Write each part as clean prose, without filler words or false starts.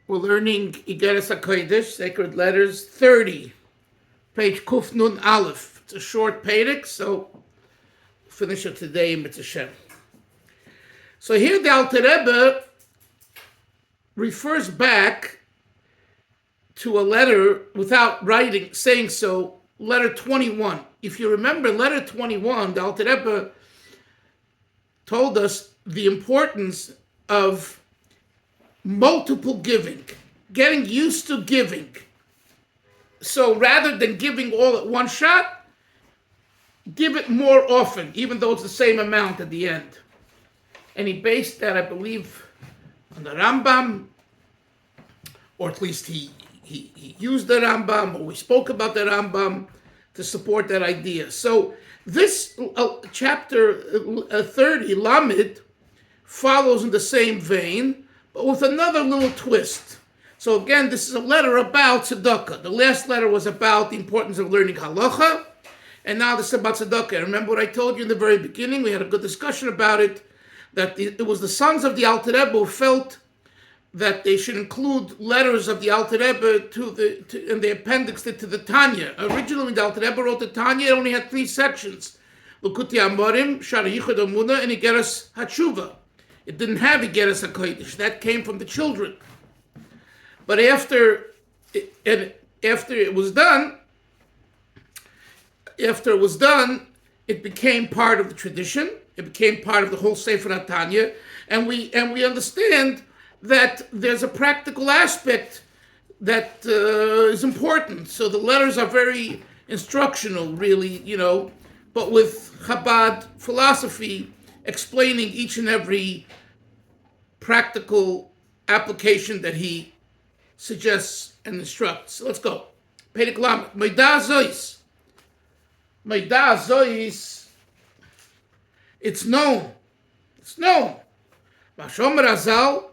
We're learning Igeres HaKodesh, Sacred Letters 30, page Kuf Nun Aleph. It's a short Pedic, so we'll finish it today in Mitzvah Shem. So here the Alter Rebbe refers back to a letter without writing, saying so, letter 21. If you remember letter 21, the Alter Rebbe told us the importance of multiple giving, getting used to giving. So rather than giving all at one shot, give it more often, even though it's the same amount at the end. And he based that, I believe, on the Rambam, or at least he used the Rambam, or we spoke about the Rambam to support that idea. So this chapter 30, Lamed, follows in the same vein, but with another little twist. So again, this is a letter about tzedakah. The last letter was about the importance of learning halacha, and now this is about tzedakah. Remember what I told you in the very beginning? We had a good discussion about it, that it was the sons of the Alter Rebbe who felt that they should include letters of the Alter Rebbe in the appendix to the Tanya. Originally, when the Alter Rebbe wrote the Tanya, it only had 3 sections: Lukuti Amorim, Shara Yichud Amuna, and Igeres HaTshuva. It didn't have Igeres HaKodesh. That came from the children. But after it was done, it became part of the tradition. It became part of the whole Sefer HaTanya, and we understand that there's a practical aspect that is important. So the letters are very instructional, really, but with Chabad philosophy, explaining each and every practical application that he suggests and instructs. So let's go. Perek Lamed. Meidah Zois. Meidah Zois. It's known. It's known. Mashomer Azal.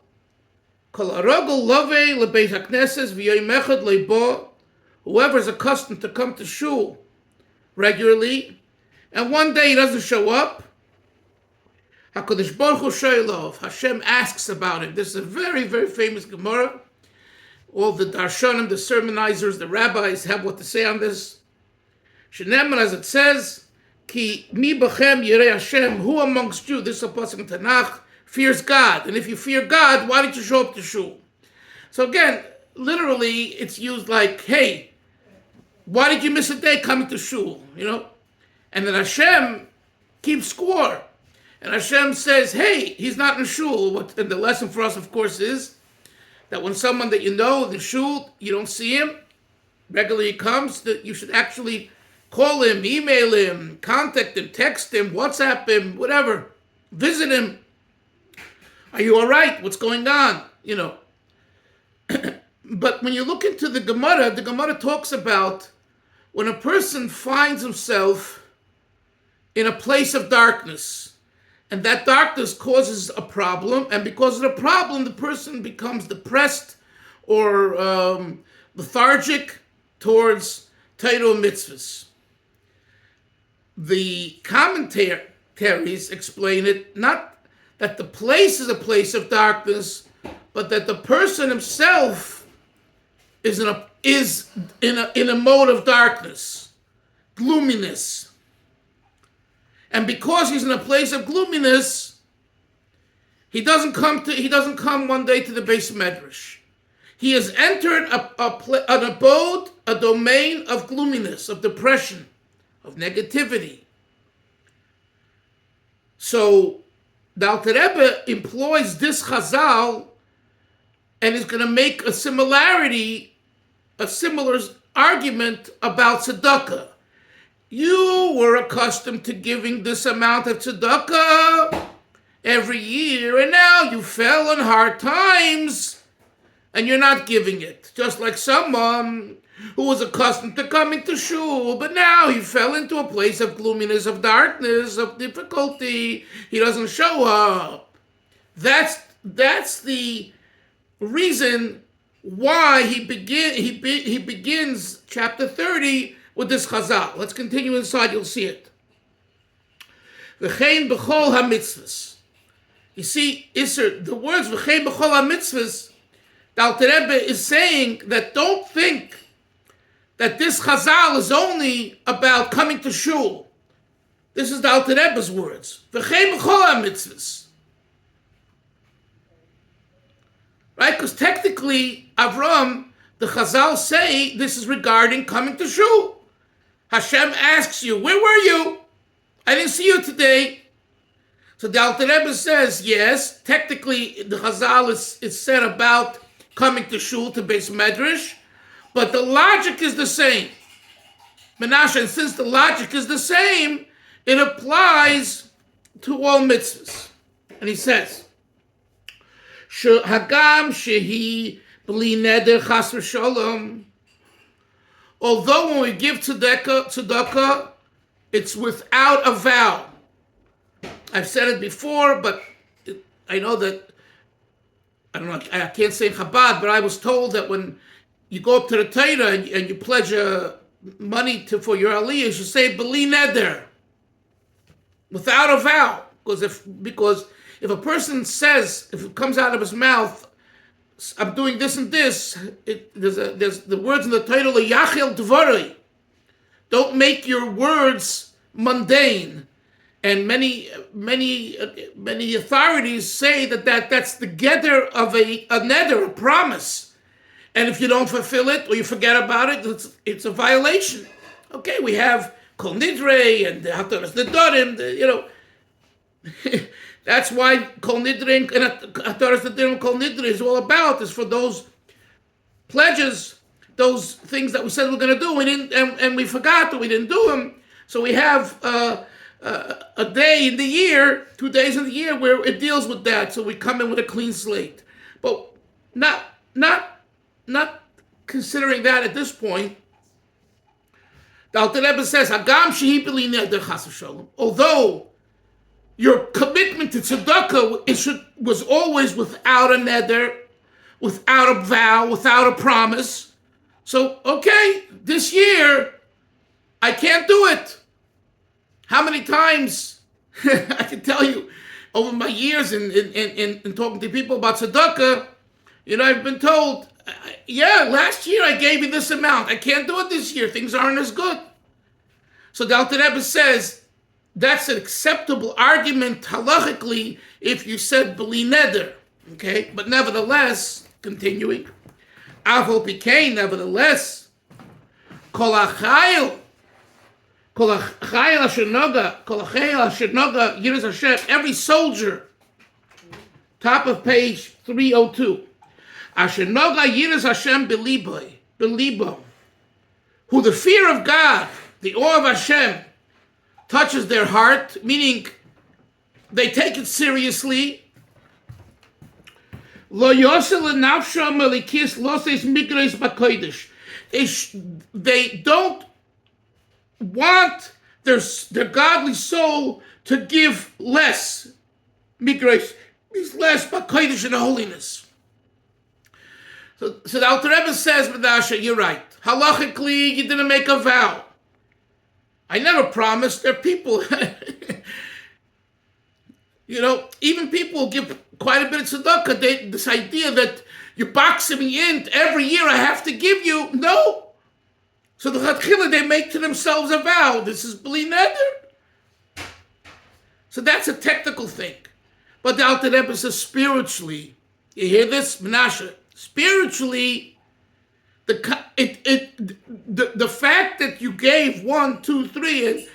Kol arogel lovei lebeit hakneses v'yoyim echad leibo. Whoever is accustomed to come to shul regularly, and one day he doesn't show up, HaKodesh Baruch Hu Shoylov, Hashem asks about him. This is a very, very famous Gemara. All the darshanim, the sermonizers, the rabbis have what to say on this. Shenemar, as it says, Ki mi b'chem yirei Hashem, who amongst you, this is a pasuk in Tanakh, fears God. And if you fear God, why don't you show up to shul? So again, literally, it's used like, hey, why did you miss a day coming to shul? And then Hashem keeps score. And Hashem says, hey, he's not in shul. And the lesson for us, of course, is that when someone that you know in shul, you don't see him, regularly he comes, that you should actually call him, email him, contact him, text him, WhatsApp him, whatever. Visit him. Are you all right? What's going on? But when you look into the Gemara talks about when a person finds himself in a place of darkness, and that darkness causes a problem, and because of the problem, the person becomes depressed or lethargic towards Torah mitzvahs. The commentaries explain it, not that the place is a place of darkness, but that the person himself is in a mode of darkness, gloominess. And because he's in a place of gloominess, he doesn't come one day to the Beis Medrash. He has entered an abode, a domain of gloominess, of depression, of negativity. So the Alter Rebbe employs this Chazal and is going to make a similar argument about tzedakah. You were accustomed to giving this amount of tzedakah every year, and now you fell on hard times, and you're not giving it. Just like someone who was accustomed to coming to shul, but now he fell into a place of gloominess, of darkness, of difficulty. He doesn't show up. That's the reason why he begins chapter 30 with this chazal. Let's continue inside, you'll see it. V'chein b'chol ha-mitzvahs. You see, Isser, the words v'chein b'chol ha-mitzvahs The Alter Rebbe is saying that don't think that this Chazal is only about coming to shul. This is the Alter Rebbe's words. V'chein b'chol ha-mitzvahs. Right? Because technically, Avram, the Chazal say this is regarding coming to shul. Hashem asks you, where were you? I didn't see you today. So the Alter Rebbe says, yes, technically the Chazal is said about coming to shul, to Beis Medrash, but the logic is the same. Menashe, and since the logic is the same, it applies to all mitzvahs. And he says, Hagam shehi b'li neder chas v'sholom. Although when we give tzedakah, it's without a vow. I've said it before, but I know that, I don't know, I can't say Chabad, but I was told that when you go up to the Torah and you pledge money for your aliyah, you should say b'li neder, without a vow. Because if a person says, if it comes out of his mouth, I'm doing this and this, there's the words in the Torah, yachil dvarei. Don't make your words mundane. And many authorities say that's the gather of a neder, a promise. And if you don't fulfill it or you forget about it, it's a violation. Okay, we have Kol Nidre and the HaKodesh Nedarim, that's why Kol Nidre and HaKodesh Nedarim Kol Nidre is all about, is for those pledges, those things that we said we're going to do, we didn't, and we forgot that we didn't do them. So we have a day in the year, 2 days in the year where it deals with that. So we come in with a clean slate, but not considering that at this point. The Alter Rebbe says, "Hagam shehi b'li neder chas v'sholom." Although your commitment to tzedakah was always without a neder, without a vow, without a promise. So okay, this year I can't do it. How many times I can tell you over my years in talking to people about tzedakah, I've been told, yeah, last year I gave you this amount. I can't do it this year. Things aren't as good. So the Alter Rebbe says that's an acceptable argument halachically if you said b'li neder. Okay, but nevertheless, continuing, avol pikein, nevertheless, kol achayil asher noga, Igeres Hashem, every soldier, top of page 302, asher noga Igeres Hashem belibo, who the fear of God, the awe of Hashem, touches their heart, meaning they take it seriously. Lo yosel nafsham elikis loses migres b'kodesh. They don't want their godly soul to give less. Migres means less b'kodesh in holiness. So the Alter Rebbe says, Menashe, you're right. Halachically, you didn't make a vow. I never promised. There are people, even people give quite a bit of tzedakah. This idea that you're boxing me in every year, I have to give you. No. So the Chatchila, they make to themselves a vow. This is b'li neder. So that's a technical thing. But the Alter Rebbe says spiritually, you hear this, Menashe? Spiritually, the fact that you gave 1, 2, 3, and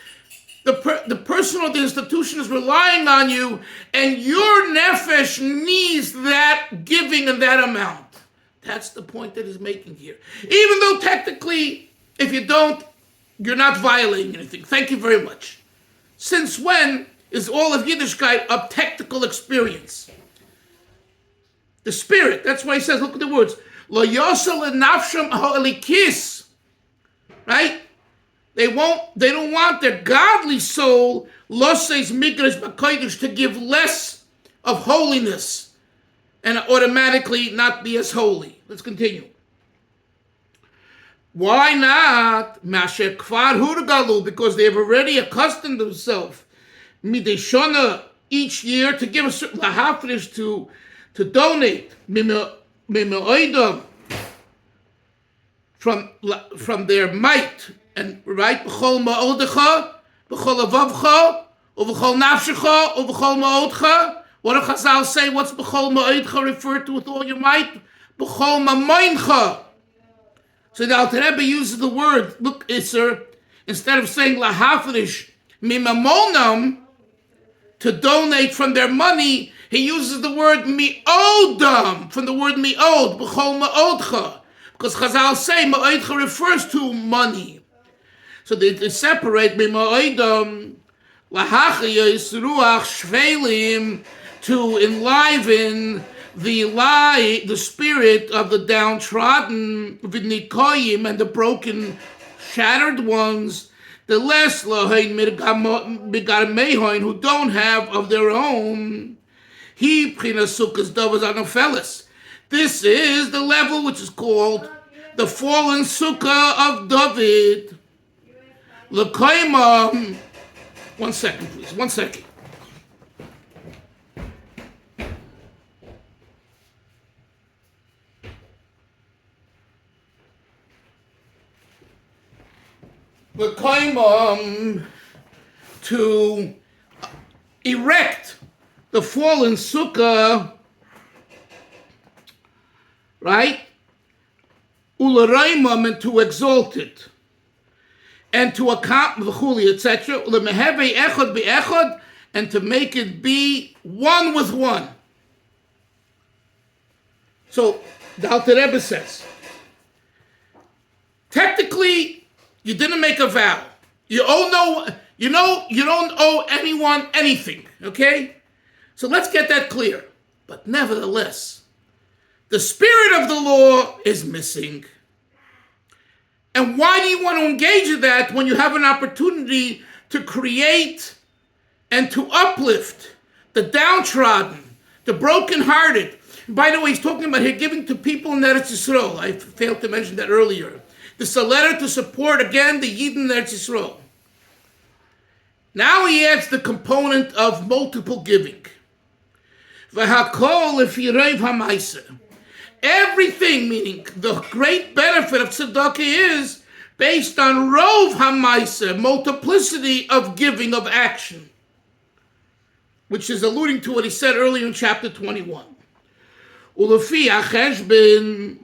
the person or the institution is relying on you, and your nefesh needs that giving and that amount. That's the point that he's making here. Even though technically, if you don't, you're not violating anything. Thank you very much. Since when is all of Yiddishkeit a technical experience? The spirit. That's why he says, look at the words. Lo yosel nafsham ha'elikis. Right? They don't want their godly soul, loses migres b'kodesh, to give less of holiness and automatically not be as holy. Let's continue. Why not? Masher kvar hurgalu, because they have already accustomed themselves midei shana each year to give a certain lahafrish to donate from their might, and right, b'chol ma'odecha, b'chol avavcha, uv'chol nafshecha, uv'chol ma'odcha. What do Chazal say? What's b'chol ma'odcha referred to with all your might? B'chol ma'moincha. So the Alter Rebbe uses the word, look, Isser, instead of saying lahafrish mimamonam, to donate from their money, he uses the word mi'odam, from the word mi'od, b'chol ma'odcha. Because Chazal say ma'odcha refers to money. So they separate ma'odam, lahachiyos ruach shvelim, to enliven the spirit of the downtrodden, v'nikoyim, and the broken, shattered ones, the less lahain migarmehoin, who don't have of their own. He prinasukas davas anofelis. This is the level which is called the fallen sukkah of David. L'koima. 1 second, please. 1 second. L'koima, to erect the fallen sukkah, right? Ularaimam, and to exalt it, and to accomplish v'chuli, etc. Ulemeheve echad be'echad, and to make it be one with one. So the Alter Rebbe says, technically, you didn't make a vow. You don't owe anyone anything. Okay, so let's get that clear. But nevertheless, the spirit of the law is missing. And why do you want to engage in that when you have an opportunity to create and to uplift the downtrodden, the brokenhearted? By the way, he's talking about here giving to people in Eretz Yisrael. I failed to mention that earlier. This is a letter to support, again, the Yidden in Eretz Yisrael. Now he adds the component of multiple giving. V'hakol lefi reiv ha'maaseh. Everything, meaning the great benefit of tzedakah, is based on rov ha'maaseh, multiplicity of giving, of action, which is alluding to what he said earlier in chapter 21. Ulefi ha'cheshbin,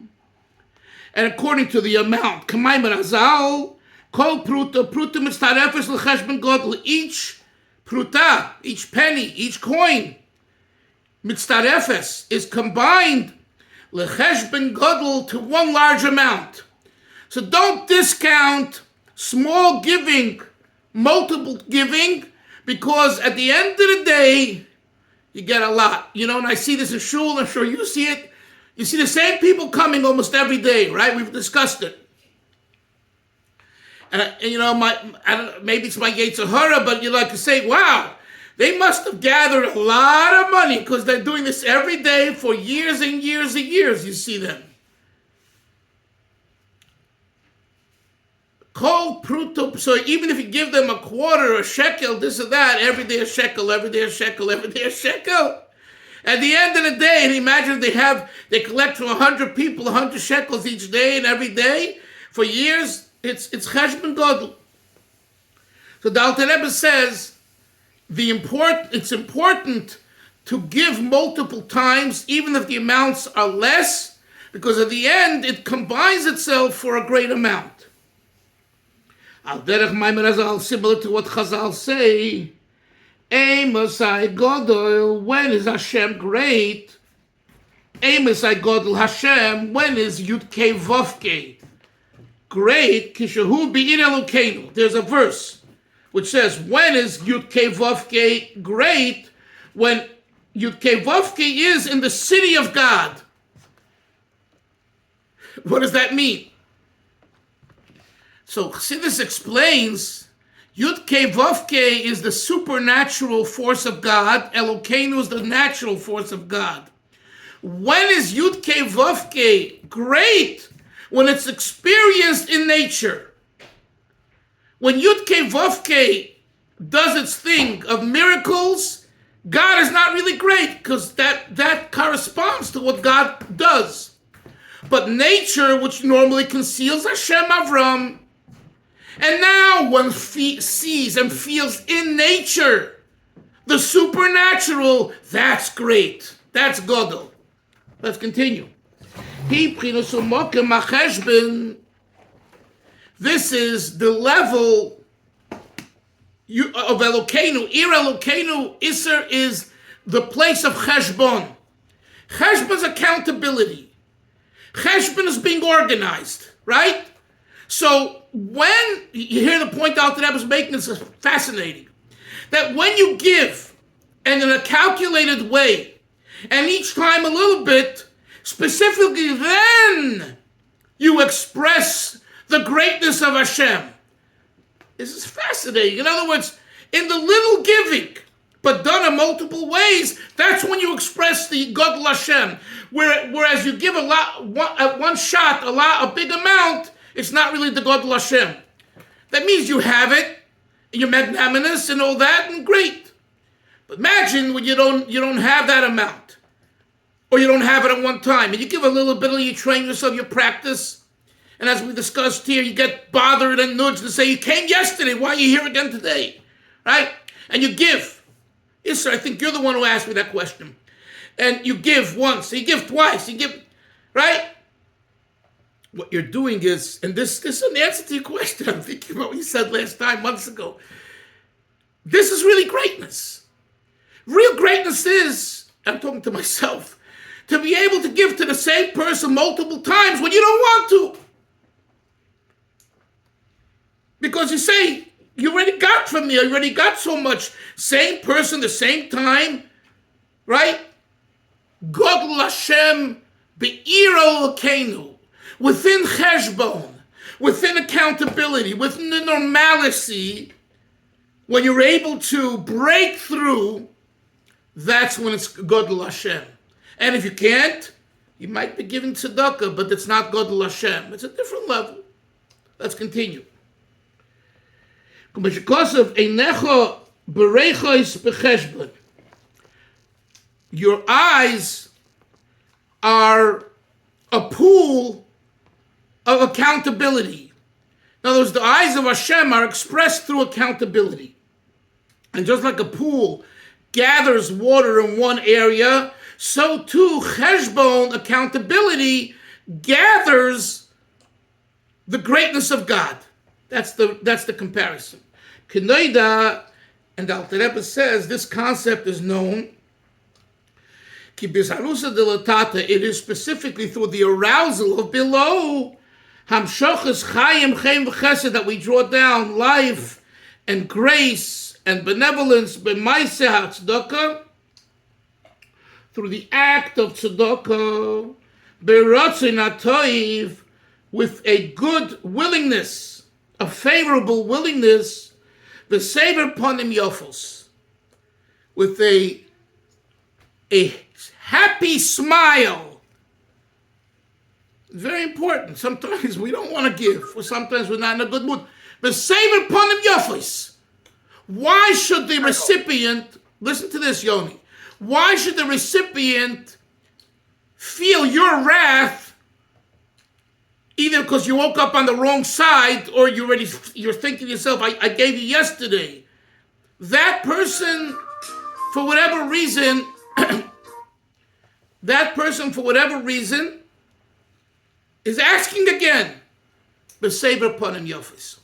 and according to the amount, Kamay Merazal, Kol Pruta, Pruta Mitztarefes L'cheshbon Godel, each Pruta, each penny, each coin, Mitztarefes, is combined L'cheshbon Godel to one large amount. So don't discount small giving, multiple giving, because at the end of the day, you get a lot. You know, and I see this in shul, I'm sure you see it. You see the same people coming almost every day, right? We've discussed it. And you know, maybe it's my Yetzer Hara, but you like to say, wow, they must have gathered a lot of money because they're doing this every day for years and years and years. You see them. Kol pruto. So even if you give them a quarter or a shekel, this or that, every day a shekel, every day a shekel, every day a shekel. At the end of the day, and imagine they collect from 100 people 100 shekels each day and every day for years. It's cheshbon gadol. So the Alter Rebbe says it's important to give multiple times, even if the amounts are less, because at the end it combines itself for a great amount. Al derech Maimer Azal, similar to what Chazal say. Amosai Godol, when is Hashem great? Amosai Godol Hashem, when is Yud-Kei Vov-Kei great? Kishahu Be'ir Elokeinu. There's a verse which says, when is Yud-Kei Vov-Kei great? When Yud-Kei Vov-Kei is in the city of God. What does that mean? So Chassidus explains, Yud-Kei Vov-Kei is the supernatural force of God. Elokeinu is the natural force of God. When is Yud-Kei Vov-Kei great? When it's experienced in nature. When Yud-Kei Vov-Kei does its thing of miracles, God is not really great because that corresponds to what God does. but nature, which normally conceals Hashem Avram. And now one sees and feels in nature the supernatural. That's great. That's Godel. Let's continue. This is the level of Elokeinu. Ir Elokeinu, Isser is the place of Cheshbon. Cheshbon is accountability. Cheshbon is being organized, right? So when you hear the point out that I was making, it's fascinating. That when you give, and in a calculated way, and each time a little bit, specifically then you express the greatness of Hashem. This is fascinating. In other words, in the little giving, but done in multiple ways, that's when you express the Godel Hashem. Whereas you give at one shot, a big amount, it's not really the Godel Hashem. That means you have it, and you're magnanimous and all that, and great. But imagine when you don't have that amount, or you don't have it at one time, and you give a little bit, you train yourself, you practice, and as we discussed here, you get bothered and nudged to say, you came yesterday, why are you here again today? Right? And you give. Yes, sir, I think you're the one who asked me that question. And you give once, you give twice, you give, right? What you're doing is, and this is an answer to your question, I'm thinking about what you said last time, months ago. This is really greatness. Real greatness is, I'm talking to myself, to be able to give to the same person multiple times when you don't want to. Because you say, you already got from me, you already got so much. Same person, the same time, right? Godel Hashem be'ir Elokeinu. Within Cheshbon, within accountability, within the normalcy, when you're able to break through, that's when it's Godel Hashem. And if you can't, you might be giving tzedakah, but it's not Godel Hashem. It's a different level. Let's continue. Your eyes are a pool of accountability. In other words, the eyes of Hashem are expressed through accountability. And just like a pool gathers water in one area, so too Cheshbon, accountability, gathers the greatness of God. That's the comparison. Kenoida, and Alter Rebbe says this concept is known. It is specifically through the arousal of below that we draw down life and grace and benevolence through the act of tzedakah with a good willingness, a favorable willingness, the saver ponim yofos, with a happy smile. Very important. Sometimes we don't want to give, or sometimes we're not in a good mood. The saver ponim yofos. Why should the recipient, listen to this, Yoni, why should the recipient feel your wrath, either because you woke up on the wrong side, or you're thinking to yourself, I gave you yesterday. That person, for whatever reason, is asking again. B'sever ponim yofos.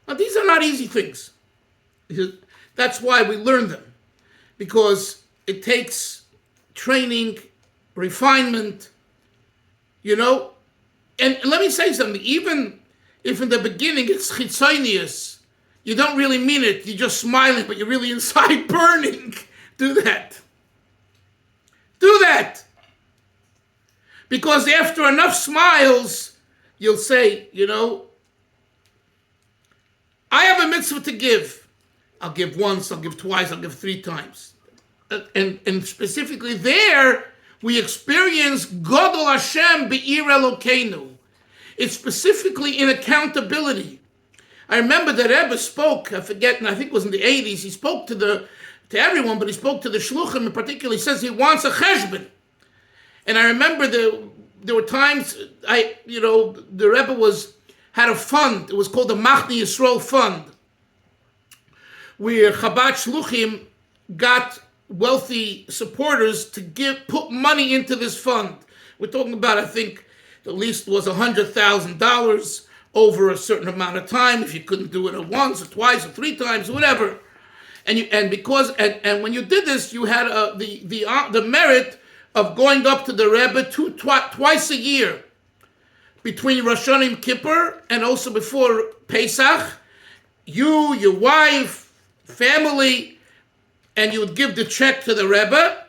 Now these are not easy things. That's why we learn them. Because it takes training, refinement, And let me say something. Even if in the beginning it's chitzonius, you don't really mean it, you're just smiling, but you're really inside burning. Do that. Do that. Because after enough smiles, you'll say, I have a mitzvah to give. I'll give once, I'll give twice, I'll give 3 times. And specifically there, we experience Godel Hashem be'ir Elokeinu. It's specifically in accountability. I remember that Rebbe spoke, I forget, and I think it was in the 80s, he spoke to everyone, but he spoke to the shluchim in particular. He says he wants a cheshbon. And I remember there were times the Rebbe had a fund. It was called the Machne Yisrael Fund, where Chabad Shluchim got wealthy supporters to put money into this fund. We're talking about, I think, the least was $100,000 over a certain amount of time. If you couldn't do it at once or twice or three times, whatever. And when you did this, you had the merit of going up to the Rebbe twice a year, between Rosh Hashanah and Kippur, and also before Pesach. You, your wife, family, and you would give the check to the Rebbe.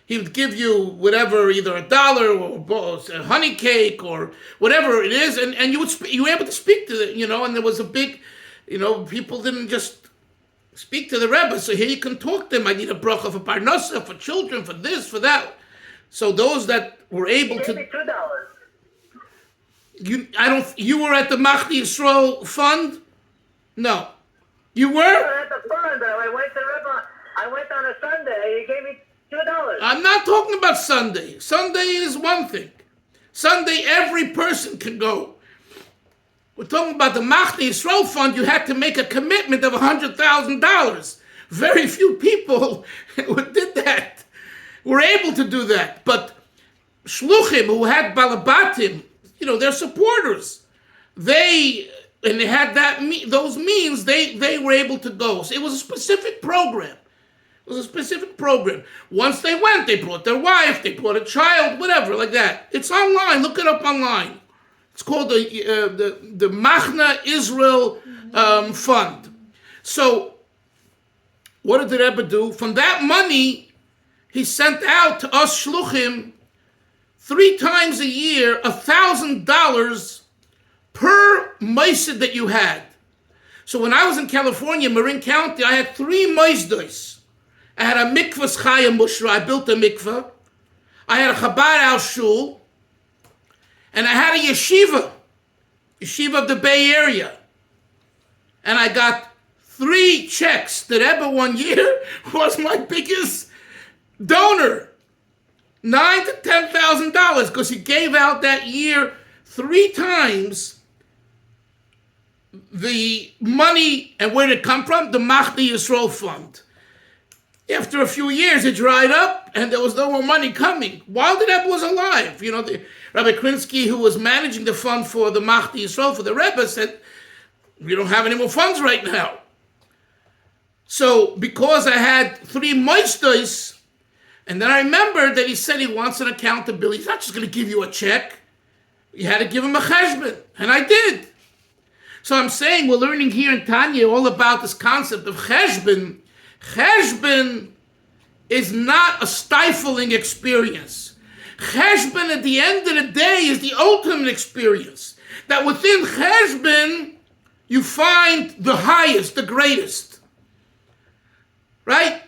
He would give you whatever, either $1 or a honey cake or whatever it is, and you were able to speak to it, and there was a big, people didn't just speak to the Rebbe. So here you can talk to him. I need a bracha for parnasa, for children, for this, for that. So those that were able to. Gave me $2. You were at the Machne Yisrael Fund? No. You were? I was at the fund, but I went to Rebbe. I went on a Sunday. He gave me $2. I'm not talking about Sunday. Sunday is one thing. Sunday, every person can go. We're talking about the Machne Yisrael Fund. You had to make a commitment of $100,000. Very few people did that, were able to do that. But Shluchim, who had Balabatim, their supporters, they had those means, they were able to go. So it was a specific program. Once they went, they brought their wife, they brought a child, whatever, like that. It's online. Look it up online. It's called the Machne Israel Fund. So what did the Rebbe do? From that money, he sent out to us shluchim 3 times a year $1,000 per mosed that you had. So when I was in California, Marin County, I had 3 mosdos. I had a mikvah Chaya Mushra. I built a mikvah. I had a Chabad Al Shul. And I had a yeshiva of the Bay Area. And I got 3 checks. The Rebbe one year was my biggest donor. $9,000 to $10,000, because he gave out that year 3 times the money. And where did it come from? The Machne Yisrael Fund. After a few years, it dried up, and there was no more money coming. While the Rebbe was alive, the Rabbi Krinsky, who was managing the fund for the Machne Yisrael, for the Rebbe, said, "We don't have any more funds right now." So, because I had 3 moistos, and then I remembered that he said he wants an accountability. He's not just going to give you a check. You had to give him a cheshbon, and I did. So I'm saying we're learning here in Tanya all about this concept of cheshbon. Cheshbon is not a stifling experience. Cheshbon, at the end of the day, is the ultimate experience. That within cheshbon, you find the highest, the greatest. Right?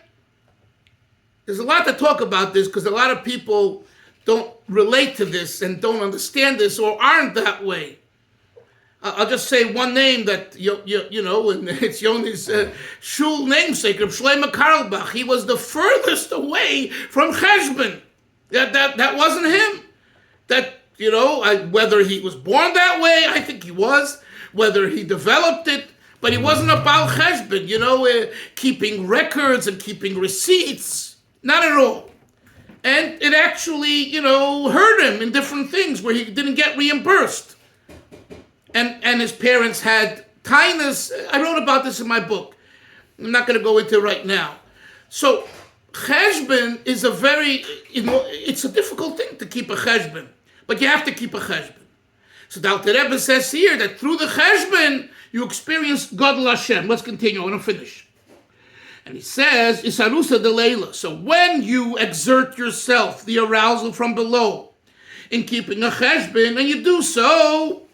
There's a lot to talk about this, because a lot of people don't relate to this and don't understand this or aren't that way. I'll just say one name that, and it's Yoni's shul namesake, Reb Shlomo Karlbach. He was the furthest away from cheshbon. That wasn't him. Whether he was born that way, I think he was. Whether he developed it, but he wasn't about cheshbon, keeping records and keeping receipts. Not at all. And it actually, hurt him in different things where he didn't get reimbursed. And his parents had tinus. I wrote about this in my book. I'm not going to go into it right now. So cheshbon is it's a difficult thing to keep a cheshbon, but you have to keep a cheshbon. So the Alter Rebbe says here that through the cheshbon you experience Gadol Hashem. Let's continue. I want to finish. And he says, Isarusa de Leila. So when you exert yourself, the arousal from below, in keeping a cheshbon, and you do so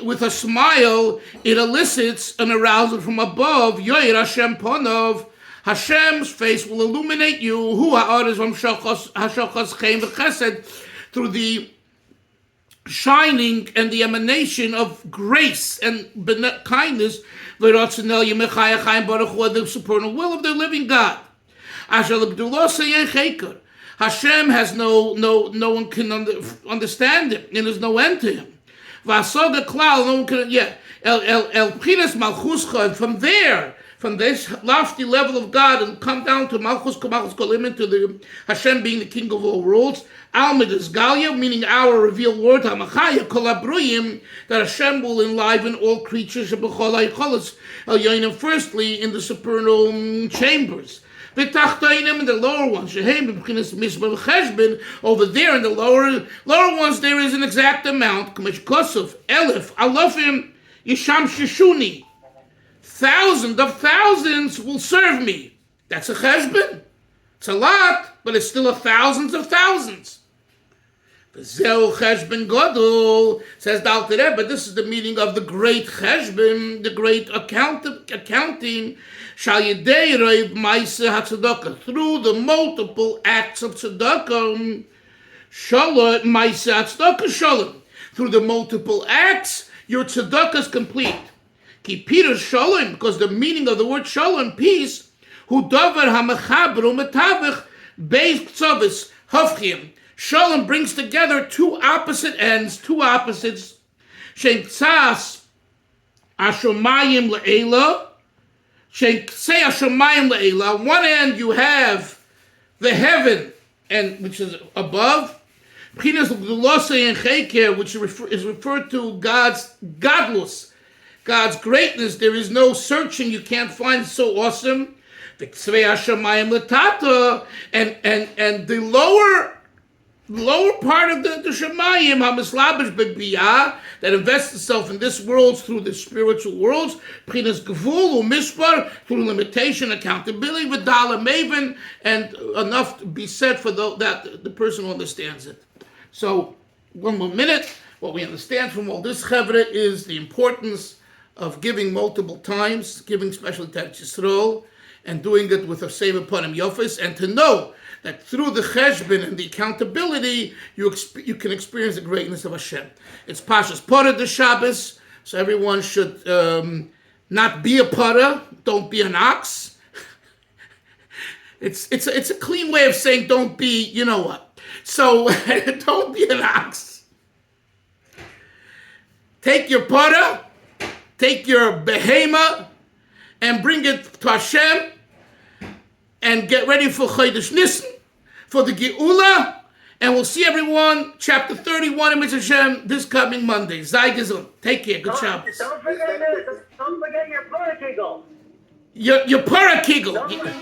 with a smile, it elicits an arousal from above. Yoir Hashem Ponov, Hashem's face will illuminate you. Hu ha'aretz v'mshachas chen v'chesed, through the shining and the emanation of grace and kindness. V'ratzenel yemechaya chaim baruch hu, the supernal will of the living God. Asher l'gdula seyen cheker. Hashem has no one can understand him, and there's no end to him. Vasoga klal, no one can, el prinas malchuscha, from there, from this lofty level of God, and come down to malchus kolim, into the Hashem being the king of all worlds. Almid is Galia, meaning our revealed word, Hamachaya Kolabruyim, that Hashem will enliven all creatures, firstly in the supernal chambers. The Tachtainim and the lower ones, over there in the lower ones, there is an exact amount, Kosov, Elif, Alofim, Yisham Shishuni. Thousands of thousands will serve me. That's a cheshbon. It's a lot, but it's still thousands of thousands. Zeu cheshbon gadol, says Dalfin, but this is the meaning of the great cheshbon, the great accounting. Shal yedei reiv ma'aseh hatzedakah, through the multiple acts of tzedakah, shalom ma'aseh hatzedakah shalom. Through the multiple acts, your tzedakah is complete. Ki Peter shalom, because the meaning of the word shalom, peace, hu davar hamachaber u'metavich beis ktzavis hafchim. Shalom brings together two opposite ends, two opposites. Shem tzas ashomayim le'ela. Shem tzei ashomayim le'ela. On one end you have the heaven, and which is above. Pchinas l'gdulosei and cheker, which is referred to God's godless, God's greatness. There is no searching, you can't find it so awesome. The tzvei ashomayim letata, and the lower part of the Shemayim, HaMislabish B'Biyah, that invests itself in this world through the spiritual worlds, P'chinas Gvul u'Mispar, through limitation, accountability, V'dala Maven, and enough to be said for that the person who understands it. So, one more minute. What we understand from all this, Chevra, is the importance of giving multiple times, giving special Tet Yisrael, and doing it with a same upon him Yofis, and to know that through the cheshbon and the accountability, you can experience the greatness of Hashem. It's Pashas Parah the Shabbos, so everyone should not be a parah, don't be an ox. It's a clean way of saying don't be, you know what. So don't be an ox. Take your parah, take your behema, and bring it to Hashem, and get ready for Chodesh Nisan, for the Geula, and we'll see everyone, chapter 31 in Mitzvah Hashem, this coming Monday. Zay Gizon. Take care. Good Shabbos. Don't forget your parakigel. Your parakigel.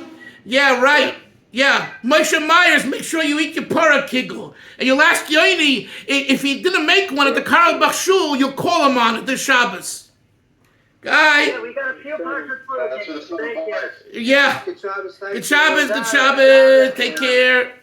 Yeah, right. Yeah. Moshe Myers, make sure you eat your parakigel. And you'll ask Yoini, if he didn't make one at the Karl Bach Shul, you'll call him on it this Shabbos. Guy. Yeah, we got a few parts for the Thank you. Yeah. Good Shabbos. Good Shabbos. Good Shabbos. Take care.